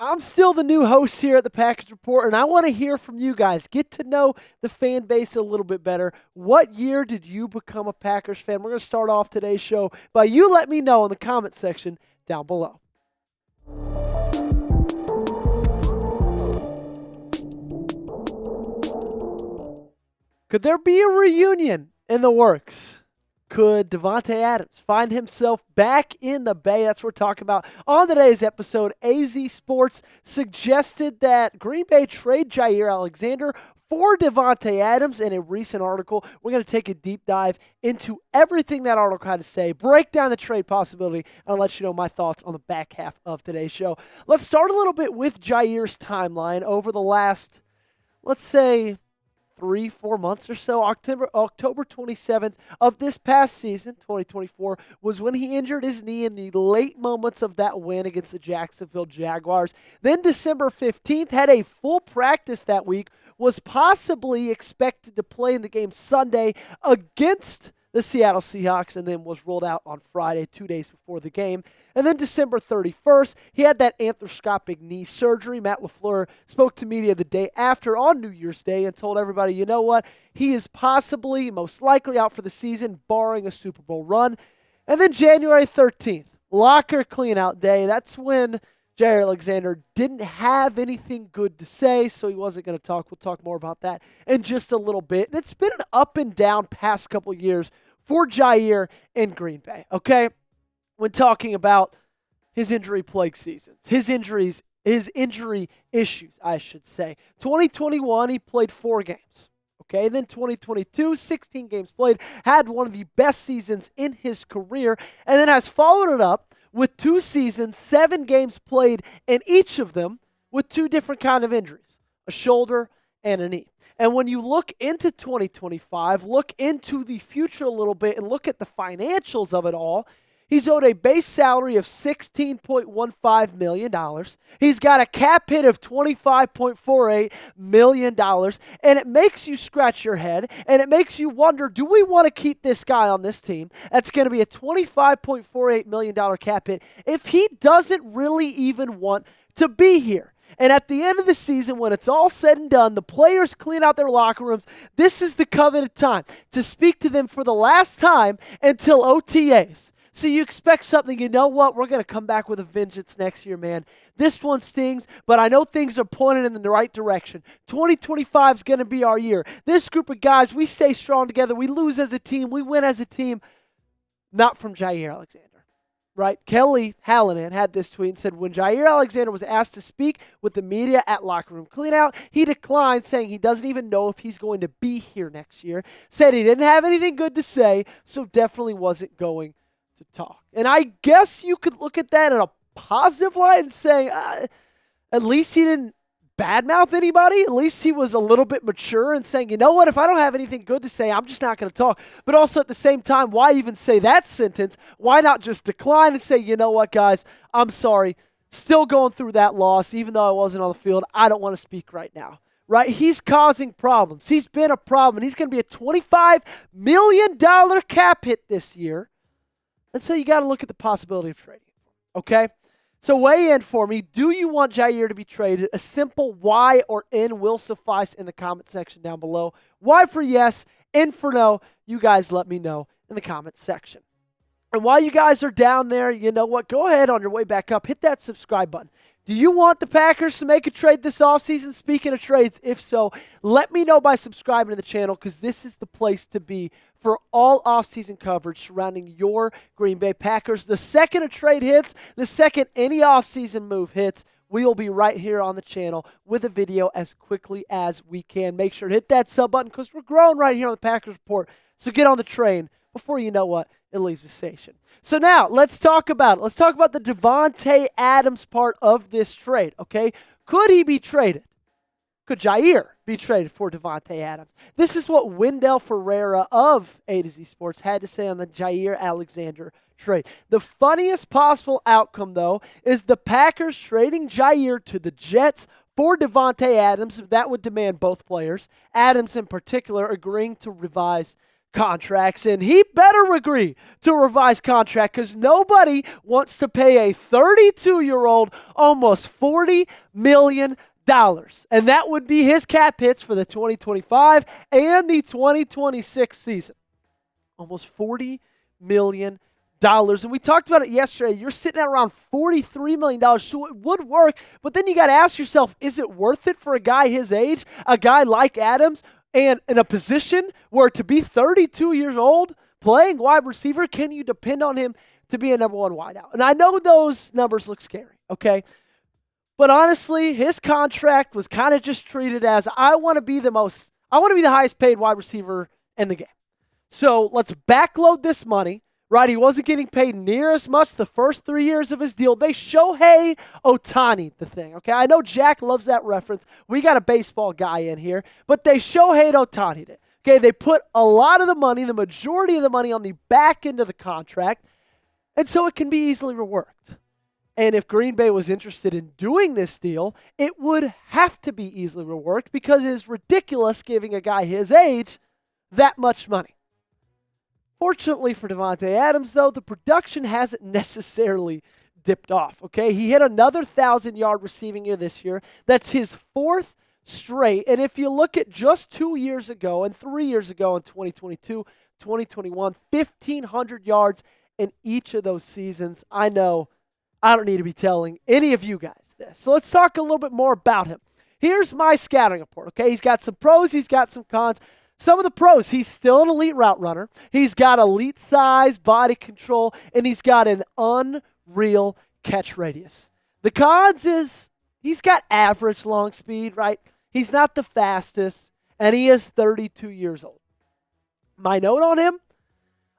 I'm still the new host here at the Packers Report, and I want to hear from you guys. Get to know the fan base a little bit better. What year did you become a Packers fan? We're going to start off today's show by you let me know in the comment section down below. Could there be a reunion in the works? Could Davante Adams find himself back in the Bay? That's what we're talking about on today's episode. AZ Sports suggested that Green Bay trade Jaire Alexander for Davante Adams in a recent article. We're going to take a deep dive into everything that article had to say, break down the trade possibility, and I'll let you know my thoughts on the back half of today's show. Let's start a little bit with Jaire's timeline over the last, let's say, 3-4 months or so. October 27th of this past season, 2024, was when he injured his knee in the late moments of that win against the Jacksonville Jaguars. Then December 15th, had a full practice that week, was possibly expected to play in the game Sunday against the Seattle Seahawks, and then was ruled out on Friday, 2 days before the game. And then December 31st, he had that arthroscopic knee surgery. Matt LaFleur spoke to media the day after on New Year's Day and told everybody, you know what, he is possibly, most likely out for the season, barring a Super Bowl run. And then January 13th, locker clean-out day. That's when Jaire Alexander didn't have anything good to say, so he wasn't going to talk. We'll talk more about that in just a little bit. And it's been an up and down past couple years for Jaire in Green Bay, okay? When talking about his injury-plagued seasons, his injury issues, I should say. 2021, he played 4 games. Okay, then 2022, 16 games played, had one of the best seasons in his career, and then has followed it up with 2 seasons, 7 games played, and each of them with 2 different kind of injuries, a shoulder and a knee. And when you look into 2025, look into the future a little bit and look at the financials of it all, he's owed a base salary of $16.15 million. He's got a cap hit of $25.48 million. And it makes you scratch your head, and it makes you wonder, do we want to keep this guy on this team? That's going to be a $25.48 million cap hit if he doesn't really even want to be here. And at the end of the season, when it's all said and done, the players clean out their locker rooms, this is the coveted time to speak to them for the last time until OTAs. So you expect something, you know what, we're going to come back with a vengeance next year, man. This one stings, but I know things are pointed in the right direction. 2025 is going to be our year. This group of guys, we stay strong together. We lose as a team. We win as a team. Not from Jaire Alexander, right? Kelly Hallinan had this tweet and said, when Jaire Alexander was asked to speak with the media at locker room cleanout, he declined, saying he doesn't even know if he's going to be here next year. Said he didn't have anything good to say, so definitely wasn't going to talk. And I guess you could look at that in a positive light and say, at least he didn't badmouth anybody. At least he was a little bit mature and saying, you know what, if I don't have anything good to say, I'm just not going to talk. But also at the same time, why even say that sentence? Why not just decline and say, you know what, guys, I'm sorry. Still going through that loss, even though I wasn't on the field. I don't want to speak right now. Right? He's causing problems. He's been a problem. And he's going to be a $25 million cap hit this year. And so you got to look at the possibility of trading. Okay? So weigh in for me. Do you want Jaire to be traded? A simple Y or N will suffice in the comment section down below. Y for yes, N for no. You guys let me know in the comment section. And while you guys are down there, you know what? Go ahead on your way back up. Hit that subscribe button. Do you want the Packers to make a trade this offseason? Speaking of trades, if so, let me know by subscribing to the channel, because this is the place to be for all offseason coverage surrounding your Green Bay Packers. The second a trade hits, the second any offseason move hits, we will be right here on the channel with a video as quickly as we can. Make sure to hit that sub button, because we're growing right here on the Packers Report. So get on the train before you know what, it leaves the station. So now, let's talk about it. Let's talk about the Davante Adams part of this trade, okay? Could he be traded? Could Jaire be traded for Davante Adams? This is what Wendell Ferreira of A to Z Sports had to say on the Jaire Alexander trade. The funniest possible outcome, though, is the Packers trading Jaire to the Jets for Davante Adams. That would demand both players, Adams in particular, agreeing to revise contracts, and he better agree to a revised contract because nobody wants to pay a 32-year-old almost $40 million. And that would be his cap hits for the 2025 and the 2026 season. Almost $40 million. And we talked about it yesterday. You're sitting at around $43 million, so it would work. But then you got to ask yourself, is it worth it for a guy his age, a guy like Adams, and in a position where to be 32 years old, playing wide receiver, can you depend on him to be a number one wideout? And I know those numbers look scary, okay? But honestly, his contract was kind of just treated as, I want to be the highest paid wide receiver in the game. So let's backload this money, right? He wasn't getting paid near as much the first 3 years of his deal. They Shohei Ohtani the thing, okay? I know Jack loves that reference. We got a baseball guy in here, but they Shohei Ohtani'd it. Okay, they put a lot of the money, the majority of the money on the back end of the contract, and so it can be easily reworked. And if Green Bay was interested in doing this deal, it would have to be easily reworked because it is ridiculous giving a guy his age that much money. Fortunately for Davante Adams, though, the production hasn't necessarily dipped off, okay? He hit another 1,000-yard receiving year this year. That's his fourth straight. And if you look at just 2 years ago and 3 years ago in 2022, 2021, 1,500 yards in each of those seasons. I know I don't need to be telling any of you guys this. So let's talk a little bit more about him. Here's my scouting report, okay? He's got some pros, he's got some cons. Some of the pros, he's still an elite route runner. He's got elite size, body control, and he's got an unreal catch radius. The cons is he's got average long speed, right? He's not the fastest, and he is 32 years old. My note on him,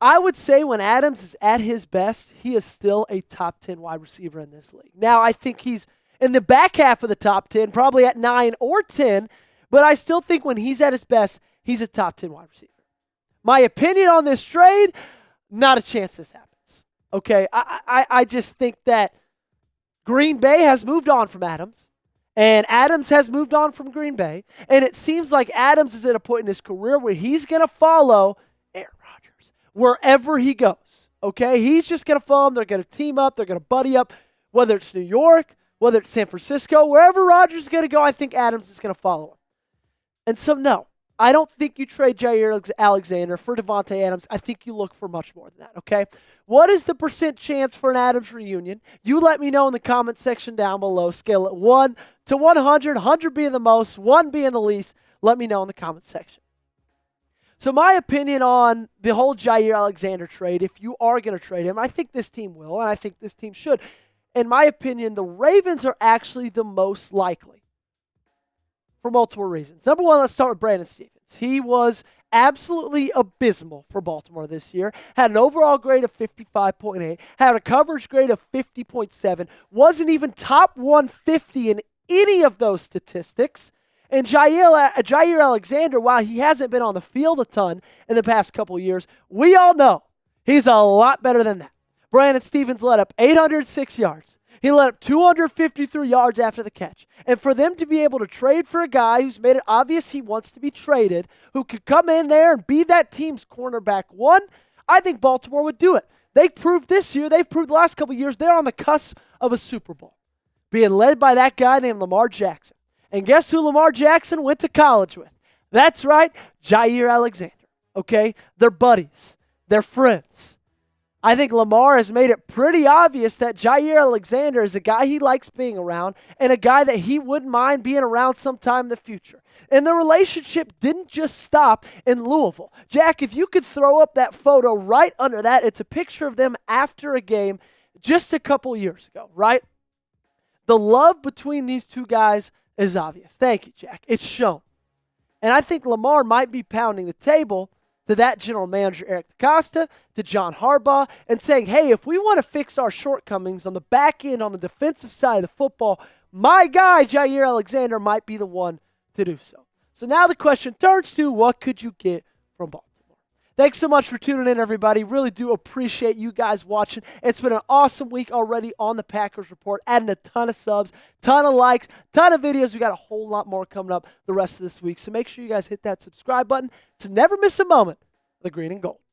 I would say when Adams is at his best, he is still a top 10 wide receiver in this league. Now, I think he's in the back half of the top 10, probably at 9 or 10, but I still think when he's at his best, he's a top 10 wide receiver. My opinion on this trade, not a chance this happens. Okay, I just think that Green Bay has moved on from Adams, and Adams has moved on from Green Bay, and it seems like Adams is at a point in his career where he's going to follow Aaron Rodgers wherever he goes. Okay, he's just going to follow him. They're going to team up. They're going to buddy up, whether it's New York, whether it's San Francisco, wherever Rodgers is going to go, I think Adams is going to follow him. And so, no. I don't think you trade Jaire Alexander for Davante Adams. I think you look for much more than that, okay? What is the percent chance for an Adams reunion? You let me know in the comment section down below. Scale it 1 to 100, 100 being the most, 1 being the least. Let me know in the comment section. So my opinion on the whole Jaire Alexander trade, if you are going to trade him, I think this team will, and I think this team should. In my opinion, the Ravens are actually the most likely. For multiple reasons. Number one, let's start with Brandon Stephens. He was absolutely abysmal for Baltimore this year. Had an overall grade of 55.8. Had a coverage grade of 50.7. Wasn't even top 150 in any of those statistics. And Jaire Alexander, while he hasn't been on the field a ton in the past couple of years, we all know he's a lot better than that. Brandon Stephens led up 806 yards. He let up 253 yards after the catch. And for them to be able to trade for a guy who's made it obvious he wants to be traded, who could come in there and be that team's cornerback one, I think Baltimore would do it. They proved this year, they've proved the last couple of years, they're on the cusp of a Super Bowl, being led by that guy named Lamar Jackson. And guess who Lamar Jackson went to college with? That's right, Jaire Alexander. Okay? They're buddies. They're friends. I think Lamar has made it pretty obvious that Jaire Alexander is a guy he likes being around and a guy that he wouldn't mind being around sometime in the future. And the relationship didn't just stop in Louisville. Jack, if you could throw up that photo right under that, it's a picture of them after a game just a couple years ago, right? The love between these two guys is obvious. Thank you, Jack. It's shown. And I think Lamar might be pounding the table to that general manager, Eric DeCosta, to John Harbaugh, and saying, hey, if we want to fix our shortcomings on the back end, on the defensive side of the football, my guy, Jaire Alexander, might be the one to do so. So now the question turns to, what could you get from Baltimore? Thanks so much for tuning in, everybody. Really do appreciate you guys watching. It's been an awesome week already on the Packers Report, adding a ton of subs, ton of likes, ton of videos. We got a whole lot more coming up the rest of this week. So make sure you guys hit that subscribe button to never miss a moment the green and gold.